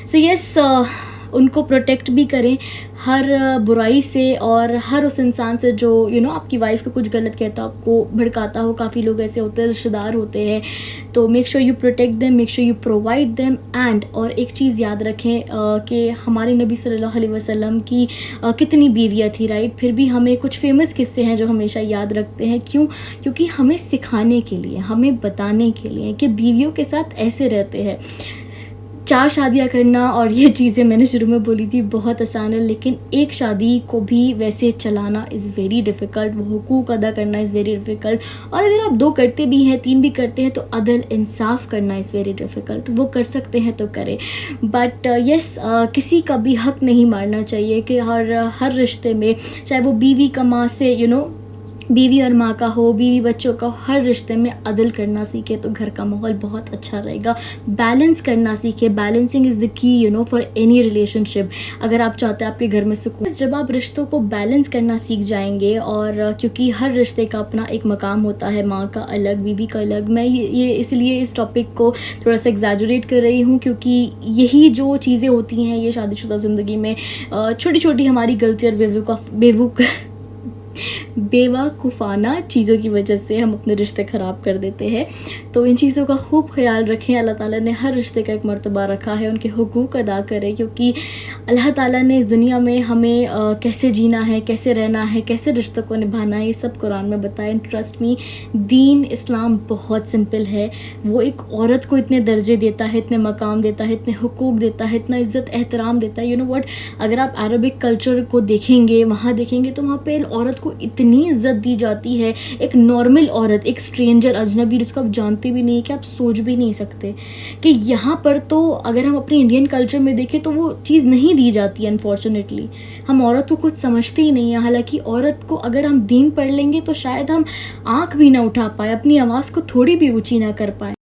So yes, उनको protect भी करें हर बुराई से और हर उस इंसान से जो आपकी वाइफ को कुछ गलत कहता हो, आपको भड़काता हो। काफ़ी लोग ऐसे होते हैं, रिश्तेदार होते हैं। तो make sure you protect them, make sure you provide them. And और एक चीज़ याद रखें कि हमारे नबी सल्लल्लाहु अलैहि वसल्लम की कितनी बीवियाँ थी, राइट। फिर भी हमें कुछ फेमस किस्से हैं जो हमेशा याद रखते हैं। क्यों? क्योंकि हमें सिखाने के लिए, हमें बताने के लिए कि बीवियों के साथ ऐसे रहते हैं। 4 शादियाँ करना और ये चीज़ें मैंने शुरू में बोली थी बहुत आसान है, लेकिन एक शादी को भी वैसे चलाना इज़ वेरी डिफ़िकल्ट। वो हुकूक अदा करना इज़ वेरी डिफ़िकल्ट। और अगर आप 2 करते भी हैं, 3 भी करते हैं, तो अदल इंसाफ करना इज़ वेरी डिफ़िकल्ट। वो कर सकते हैं तो करें, बट यस, किसी का भी हक नहीं मारना चाहिए कि हर रिश्ते में, चाहे वो बीवी का माँ से बीवी और माँ का हो, बीवी बच्चों का हो, हर रिश्ते में अदल करना सीखे तो घर का माहौल बहुत अच्छा रहेगा। बैलेंस करना सीखे। Balancing is the key for any relationship. अगर आप चाहते हैं आपके घर में सुकून, जब आप रिश्तों को बैलेंस करना सीख जाएंगे, और क्योंकि हर रिश्ते का अपना एक मकाम होता है, माँ का अलग, बीवी का अलग। मैं ये इसलिए इस टॉपिक को थोड़ा सा एग्जैजरेट कर रही हूँ, क्योंकि यही जो चीज़ें होती हैं ये शादीशुदा ज़िंदगी में, छोटी छोटी हमारी गलती और बेवकूफ़ाना चीज़ों की वजह से हम अपने रिश्ते ख़राब कर देते हैं। तो इन चीज़ों का खूब ख्याल रखें। अल्लाह ताला ने हर रिश्ते का एक मर्तबा रखा है, उनके हुकूक अदा करें, क्योंकि अल्लाह ताला ने इस दुनिया में हमें कैसे जीना है, कैसे रहना है, कैसे रिश्तों को निभाना है, ये सब कुरान में बताया। ट्रस्ट मी, दीन इस्लाम बहुत सिंपल है। वो एक औरत को इतने दर्जे देता है, इतने मकाम देता है, इतने हुकूक देता है, इतना इज़्ज़त एहतराम देता है। व्हाट, अगर आप अरबिक कल्चर को देखेंगे, वहाँ देखेंगे, तो वहाँ पे औरत को इतनी इज्जत दी जाती है। एक नॉर्मल औरत, एक स्ट्रेंजर, अजनबी, जिसको आप जानते भी नहीं, कि आप सोच भी नहीं सकते कि यहाँ पर तो अगर हम अपने इंडियन कल्चर में देखें तो वो चीज़ नहीं दी जाती है। अनफॉर्चुनेटली हम औरत को कुछ समझते ही नहीं है। हालांकि औरत को अगर हम दीन पढ़ लेंगे तो शायद हम आँख भी ना उठा पाए, अपनी आवाज़ को थोड़ी भी ऊँची ना कर पाए।